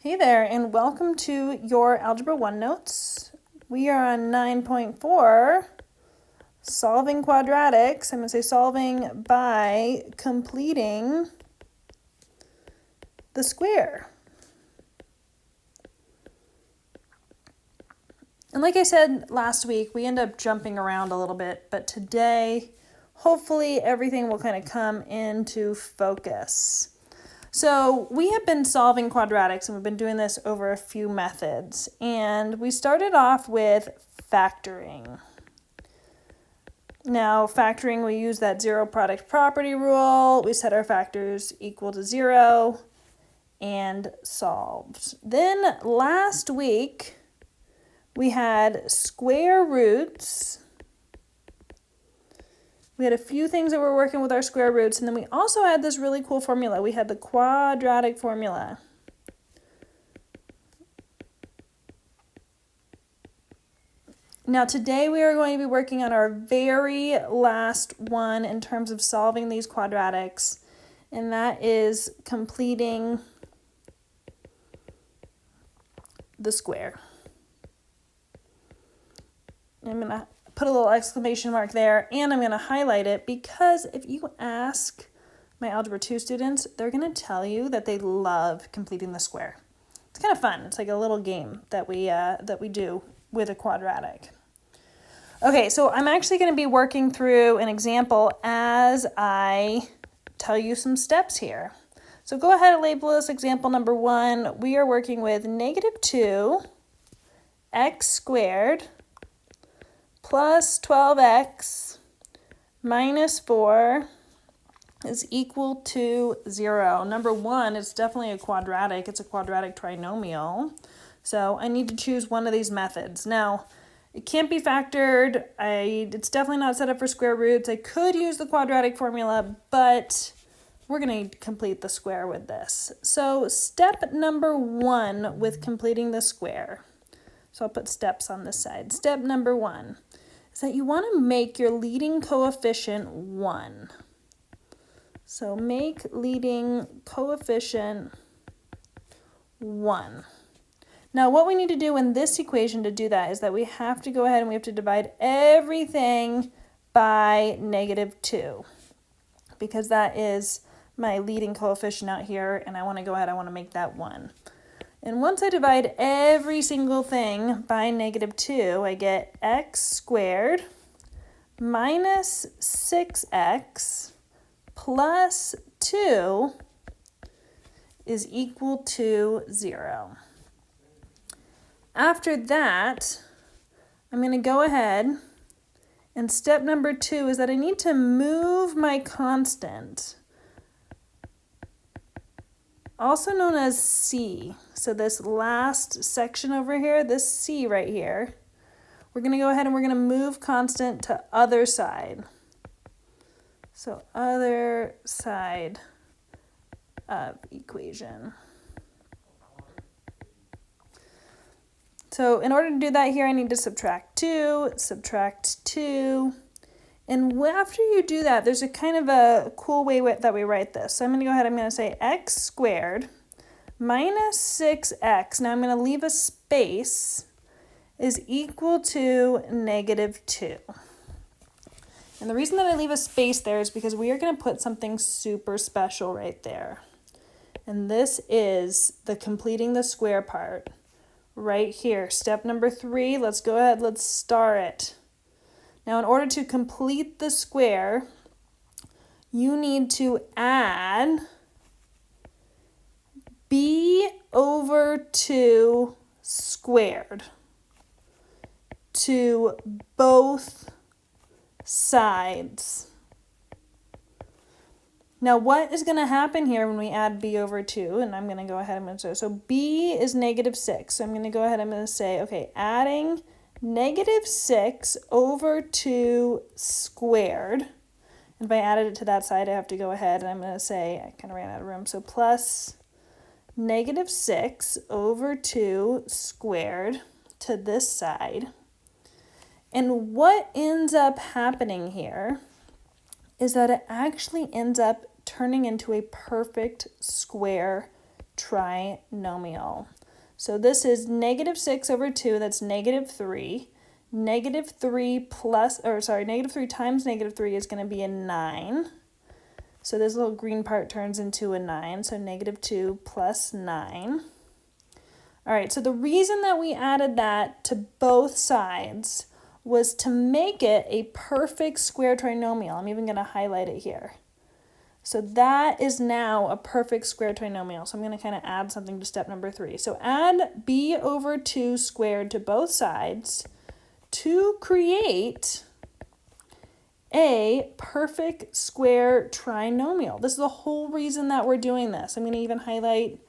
Hey there, and welcome to your Algebra 1 notes. We are on 9.4, solving quadratics. I'm going to say solving by completing the square. And like I said last week, we end up jumping around a little bit, but today, hopefully everything will kind of come into focus. So we have been solving quadratics, and we've been doing this over a few methods. And we started off with factoring. Now, factoring, we use that zero product property rule. We set our factors equal to 0 and solved. Then last week, we had square roots. We had a few things that were working with our square roots, and then we also had this really cool formula. We had the quadratic formula. Now today we are going to be working on our very last one in terms of solving these quadratics, and that is completing the square. I'm going to put a little exclamation mark there, and I'm going to highlight it because if you ask my Algebra 2 students, they're going to tell you that they love completing the square. It's kind of fun. It's like a little game that we do with a quadratic. Okay, so I'm actually going to be working through an example as I tell you some steps here. So go ahead and label this example number 1. We are working with -2 x squared plus 12x minus 4 is equal to 0. Number 1 is definitely a quadratic. It's a quadratic trinomial. So I need to choose one of these methods. Now, it can't be factored. It's definitely not set up for square roots. I could use the quadratic formula, but we're going to complete the square with this. So step number 1 with completing the square. So I'll put steps on this side. Step number 1 is that you want to make your leading coefficient 1. So make leading coefficient 1. Now what we need to do in this equation to do that is that we have to go ahead and we have to divide everything by -2 because that is my leading coefficient out here, and I want to go ahead, I want to make that 1. And once I divide every single thing by -2, I get x squared minus 6x plus 2 is equal to 0. After that, I'm going to go ahead, and step number 2 is that I need to move my constant, also known as C. So this last section over here, this C right here, we're going to go ahead and we're going to move constant to other side. So other side of equation. So in order to do that here, I need to subtract 2, and after you do that, there's a kind of a cool way that we write this. So I'm going to go ahead, I'm going to say x squared minus 6x, now I'm going to leave a space, is equal to -2. And the reason that I leave a space there is because we are going to put something super special right there. And this is the completing the square part right here. Step number 3, let's go ahead, let's star it. Now in order to complete the square, you need to add b over 2 squared to both sides. Now what is going to happen here when we add b over 2? And I'm going to go ahead and say, so b is -6. So I'm going to go ahead and I'm going to say, okay, adding -6 over 2 squared. And if I added it to that side, I have to go ahead and I'm going to say, I kind of ran out of room, so plus -6 over 2 squared to this side. And what ends up happening here is that it actually ends up turning into a perfect square trinomial. So this is negative 6 over 2, that's negative 3. Negative 3 times negative 3 is going to be a 9. So this little green part turns into a 9, so negative 2 plus 9. All right, so the reason that we added that to both sides was to make it a perfect square trinomial. I'm even going to highlight it here. So that is now a perfect square trinomial. So I'm going to kind of add something to step number 3. So add b over 2 squared to both sides to create a perfect square trinomial. This is the whole reason that we're doing this. I'm going to even highlight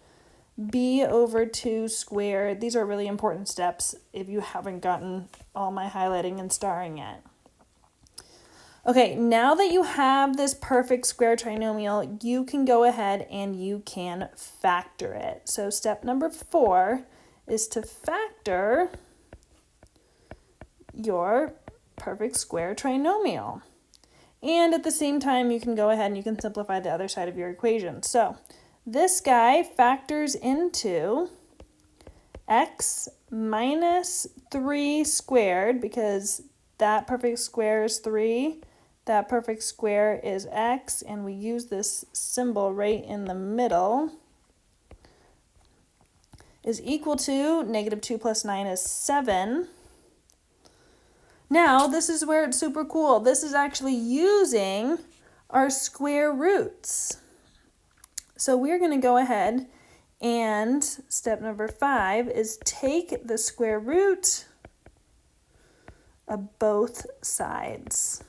b over 2 squared. These are really important steps if you haven't gotten all my highlighting and starring yet. Okay, now that you have this perfect square trinomial, you can go ahead and you can factor it. So step number 4 is to factor your perfect square trinomial. And at the same time, you can go ahead and you can simplify the other side of your equation. So this guy factors into x minus 3 squared, because that perfect square is 3. That perfect square is x, and we use this symbol right in the middle, is equal to negative 2 plus 9 is 7. Now, this is where it's super cool. This is actually using our square roots. So we're going to go ahead and step number 5 is take the square root of both sides.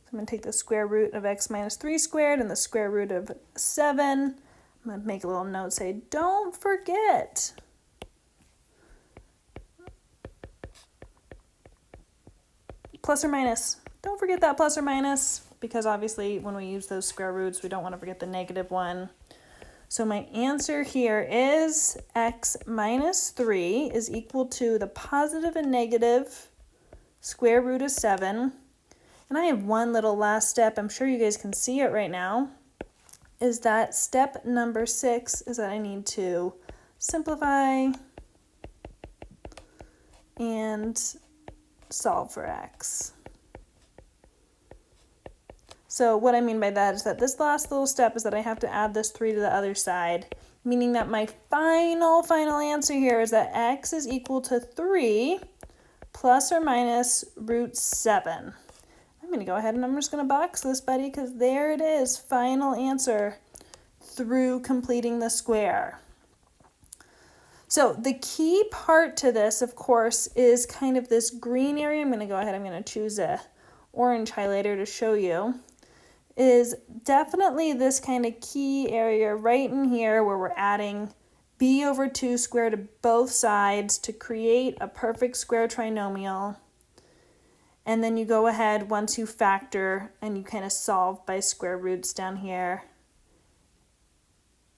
So I'm going to take the square root of x minus 3 squared and the square root of 7. I'm going to make a little note, say, don't forget plus or minus. Don't forget that plus or minus, because obviously when we use those square roots, we don't want to forget the negative one. So my answer here is x minus 3 is equal to the positive and negative square root of 7. And I have one little last step, I'm sure you guys can see it right now, is that step number 6 is that I need to simplify and solve for x. So what I mean by that is that this last little step is that I have to add this 3 to the other side, meaning that my final answer here is that x is equal to 3 plus or minus root 7. I'm going to go ahead and I'm just going to box this, buddy, because there it is, final answer through completing the square. So the key part to this, of course, is kind of this green area. I'm going to go ahead, I'm going to choose a orange highlighter to show you, is definitely this kind of key area right in here where we're adding b over 2 squared to both sides to create a perfect square trinomial. And then you go ahead once you factor and you kind of solve by square roots down here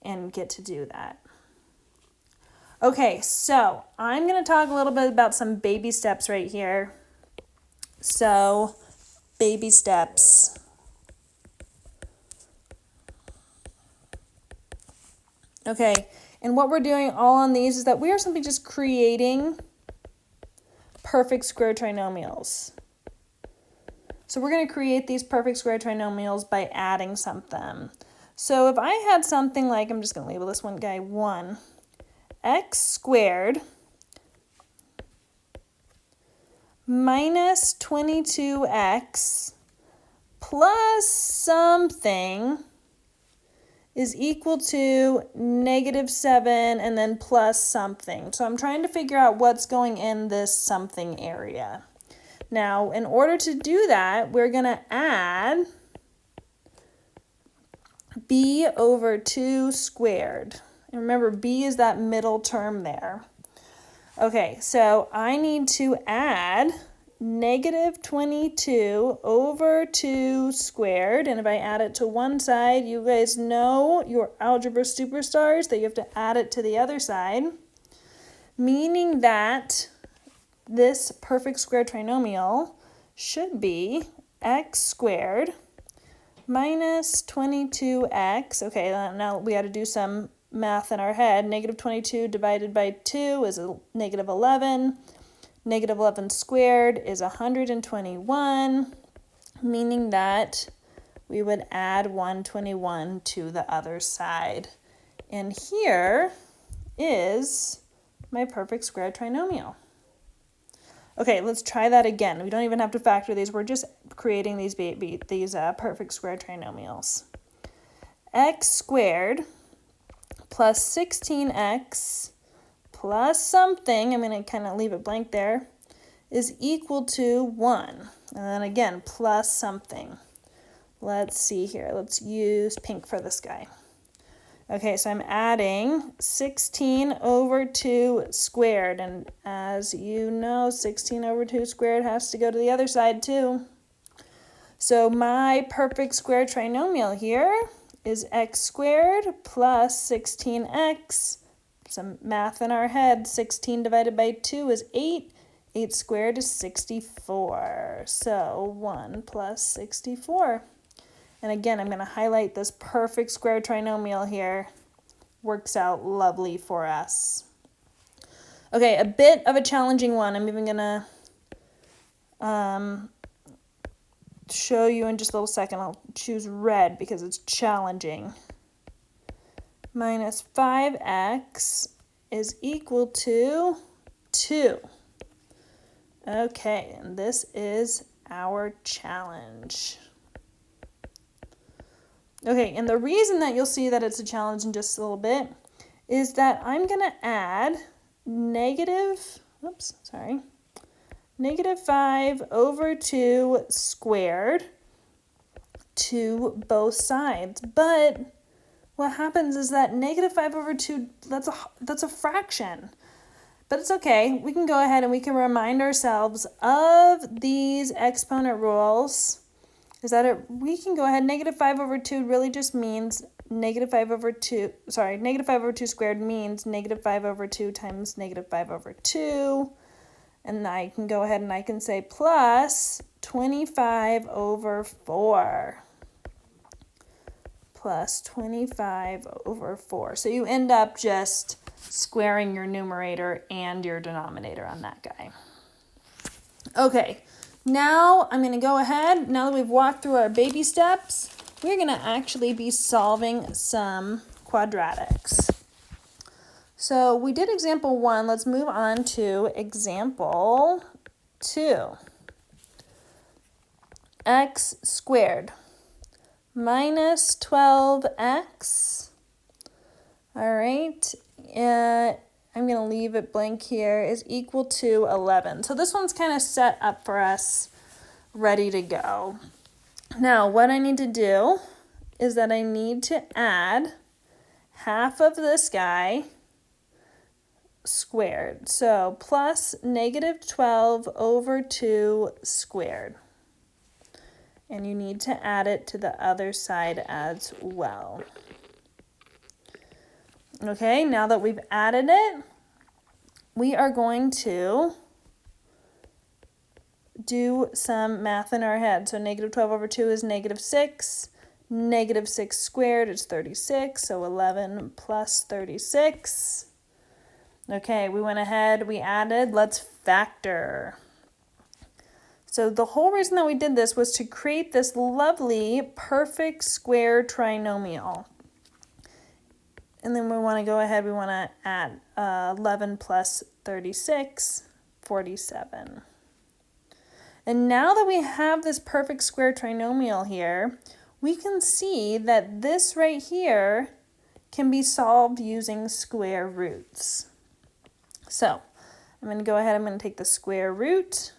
and get to do that. Okay, so I'm going to talk a little bit about some baby steps right here. So, baby steps. Okay, and what we're doing all on these is that we are simply just creating perfect square trinomials. So we're going to create these perfect square trinomials by adding something. So if I had something like, I'm just going to label this one guy 1, x squared minus 22x plus something is equal to negative 7 and then plus something. So I'm trying to figure out what's going in this something area. Now, in order to do that, we're going to add b over 2 squared. And remember, b is that middle term there. Okay, so I need to add negative 22 over 2 squared. And if I add it to one side, you guys know, your algebra superstars, that you have to add it to the other side, meaning that this perfect square trinomial should be x squared minus 22x. Okay, now we got to do some math in our head. Negative 22 divided by 2 is a negative 11. Negative 11 squared is 121, meaning that we would add 121 to the other side. And here is my perfect square trinomial. Okay, let's try that again. We don't even have to factor these. We're just creating these perfect square trinomials. X squared plus 16x plus something, I'm going to kind of leave it blank there, is equal to 1. And then again, plus something. Let's see here. Let's use pink for this guy. Okay, so I'm adding 16 over 2 squared. And as you know, 16 over 2 squared has to go to the other side too. So my perfect square trinomial here is x squared plus 16x. Some math in our head. 16 divided by 2 is 8. 8 squared is 64. So 1 plus 64. And again, I'm going to highlight this perfect square trinomial here. Works out lovely for us. Okay, a bit of a challenging one. I'm even going to show you in just a little second. I'll choose red because it's challenging. Minus 5x is equal to 2. Okay, and this is our challenge. Okay, and the reason that you'll see that it's a challenge in just a little bit is that I'm going to add negative 5 over 2 squared to both sides. But what happens is that negative 5 over 2, that's a fraction. But it's okay. We can go ahead and we can remind ourselves of these exponent rules. Is that we can go ahead, negative 5 over 2 really just means negative 5 over 2 squared means negative 5 over 2 times negative 5 over 2. And I can go ahead and I can say plus 25 over 4. Plus 25 over 4. So you end up just squaring your numerator and your denominator on that guy. Okay. Now I'm going to go ahead, now that we've walked through our baby steps, we're going to actually be solving some quadratics. So we did example 1, let's move on to example 2. X squared minus 12x, all right, I'm going to leave it blank here, is equal to 11. So this one's kind of set up for us, ready to go. Now, what I need to do is that I need to add half of this guy squared. So plus negative 12 over 2 squared. And you need to add it to the other side as well. Okay, now that we've added it, we are going to do some math in our head. So negative 12 over 2 is negative 6. Negative 6 squared is 36. So 11 plus 36. Okay, we went ahead, we added, let's factor. So the whole reason that we did this was to create this lovely perfect square trinomial. And then we want to go ahead, we want to add 11 plus 36, 47. And now that we have this perfect square trinomial here, we can see that this right here can be solved using square roots. So I'm going to go ahead, I'm going to take the square root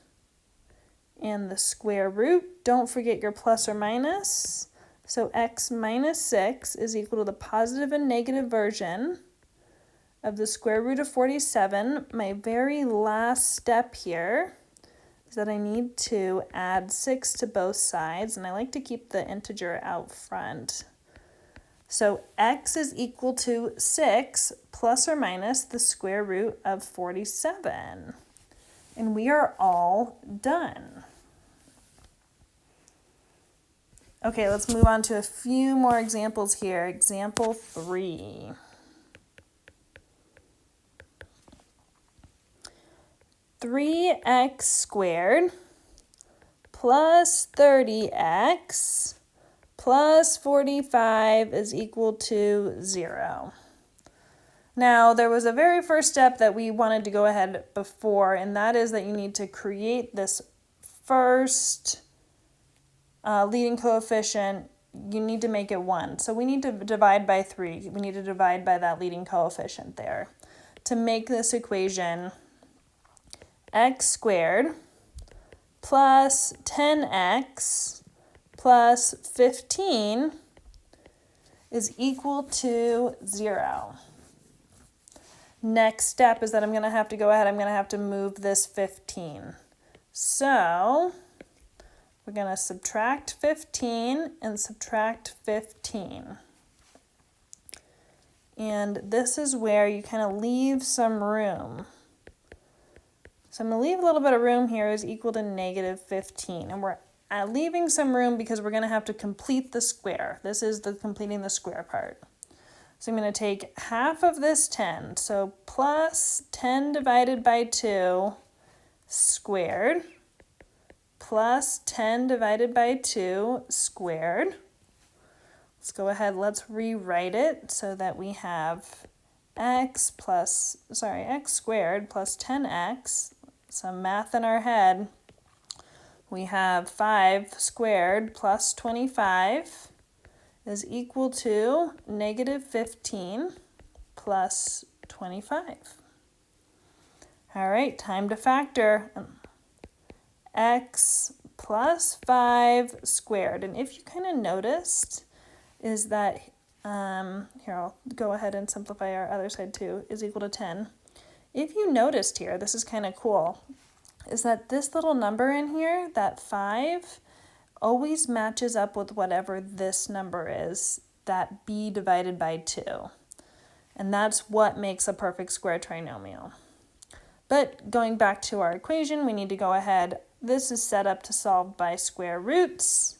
and the square root. Don't forget your plus or minus. So x minus 6 is equal to the positive and negative version of the square root of 47. My very last step here is that I need to add 6 to both sides, and I like to keep the integer out front. So x is equal to 6 plus or minus the square root of 47. And we are all done. Okay, let's move on to a few more examples here. Example 3. Three x squared plus 30x plus 45 is equal to 0. Now, there was a very first step that we wanted to go ahead before, and that is that you need to create this first leading coefficient. You need to make it 1. So we need to divide by 3. We need to divide by that leading coefficient there. To make this equation, x squared plus 10x plus 15 is equal to 0. Next step is that I'm going to have to go ahead, I'm going to have to move this 15. So we're going to subtract 15 and subtract 15. And this is where you kind of leave some room. So I'm going to leave a little bit of room here is equal to negative 15. And we're leaving some room because we're going to have to complete the square. This is the completing the square part. So I'm going to take half of this 10. So plus 10 divided by 2 squared plus 10 divided by 2 squared. Let's go ahead, let's rewrite it so that we have x squared plus 10x. Some math in our head. We have 5 squared plus 25 is equal to negative 15 plus 25. All right, time to factor. X plus 5 squared. And if you kind of noticed is that, here I'll go ahead and simplify our other side too, is equal to 10. If you noticed here, this is kind of cool, is that this little number in here, that 5, always matches up with whatever this number is, that b divided by 2. And that's what makes a perfect square trinomial. But going back to our equation, we need to go ahead. This is set up to solve by square roots,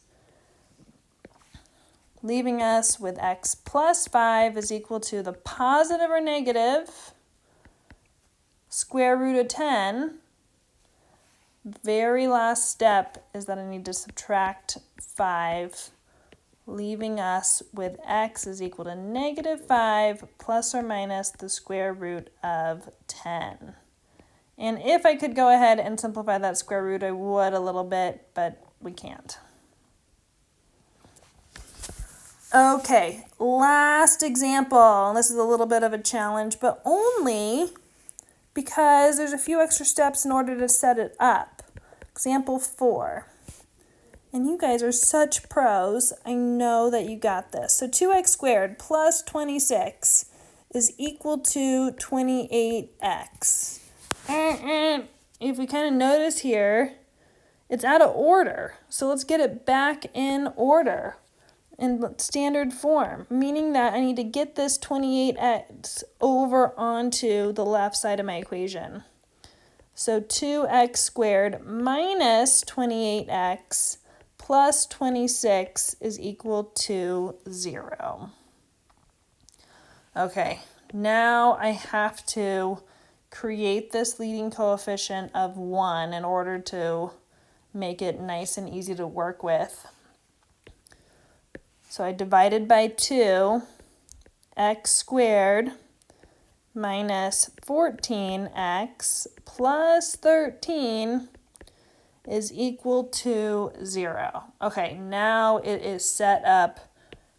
leaving us with x plus 5 is equal to the positive or negative square root of 10. Very last step is that I need to subtract 5, leaving us with x is equal to negative 5 plus or minus the square root of 10. And if I could go ahead and simplify that square root, I would a little bit, but we can't. Okay, last example. This is a little bit of a challenge, but only because there's a few extra steps in order to set it up. Example 4. And you guys are such pros. I know that you got this. So 2x squared plus 26 is equal to 28x. If we kind of notice here, it's out of order. So let's get it back in order, in standard form, meaning that I need to get this 28x over onto the left side of my equation. So 2x squared minus 28x plus 26 is equal to 0. Okay, now I have to create this leading coefficient of 1 in order to make it nice and easy to work with. So I divided by 2, x squared minus 14x plus 13 is equal to 0. Okay, now it is set up,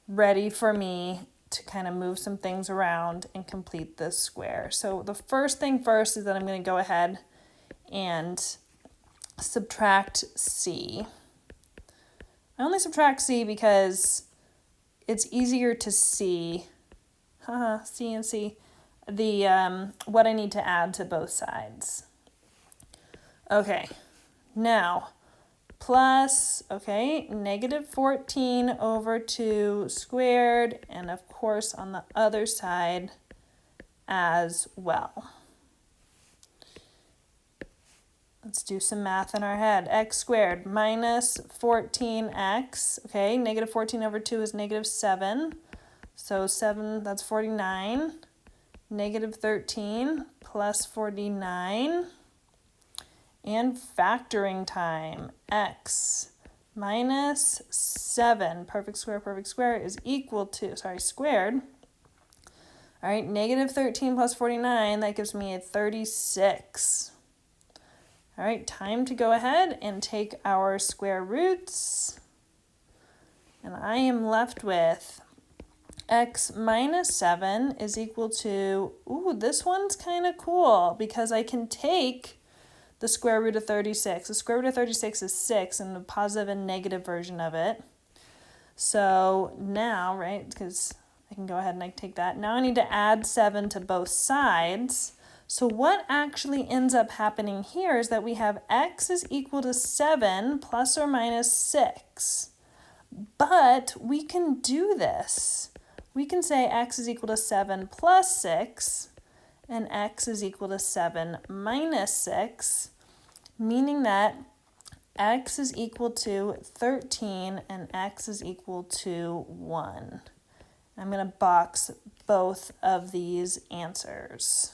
ready for me to kind of move some things around and complete this square. So the first thing first is that I'm going to go ahead and subtract c. I only subtract c because it's easier to see, C and C, the what I need to add to both sides. Okay, now plus, negative 14 over 2 squared, and of course on the other side as well. Let's do some math in our head. X squared minus 14x. Okay, negative 14 over 2 is negative 7. So 7, that's 49. Negative 13 plus 49. And factoring time. X minus 7, perfect square is equal to, squared. All right, negative 13 plus 49, that gives me a 36. All right, time to go ahead and take our square roots. And I am left with x minus 7 is equal to, ooh, this one's kind of cool because I can take the square root of 36. The square root of 36 is 6 in the positive and negative version of it. So now, right, because I can go ahead and I take that. Now I need to add 7 to both sides. So what actually ends up happening here is that we have x is equal to 7 plus or minus 6. But we can do this. We can say x is equal to 7 plus 6 and x is equal to 7 minus 6, meaning that x is equal to 13 and x is equal to 1. I'm going to box both of these answers.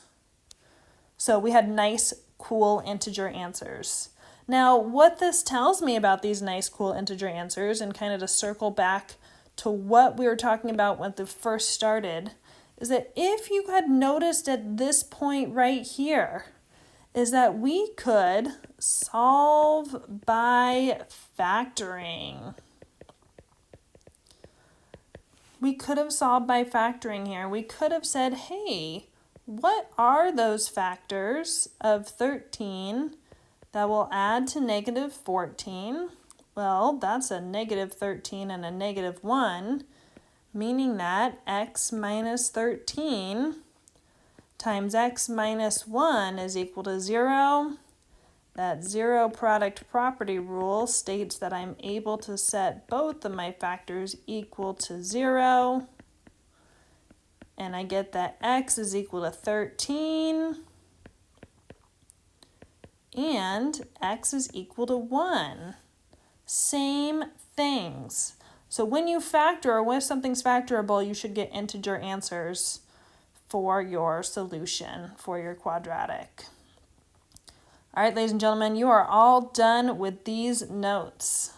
So we had nice, cool integer answers. Now, what this tells me about these nice, cool integer answers, and kind of to circle back to what we were talking about when they first started, is that if you had noticed at this point right here, is that we could solve by factoring. We could have solved by factoring here. We could have said, hey, what are those factors of 13 that will add to negative 14? Well, that's a negative 13 and a negative 1, meaning that x minus 13 times x minus 1 is equal to 0. That zero product property rule states that I'm able to set both of my factors equal to 0. And I get that x is equal to 13 and x is equal to 1. Same things. So when you factor or when something's factorable, you should get integer answers for your solution, for your quadratic. All right, ladies and gentlemen, you are all done with these notes.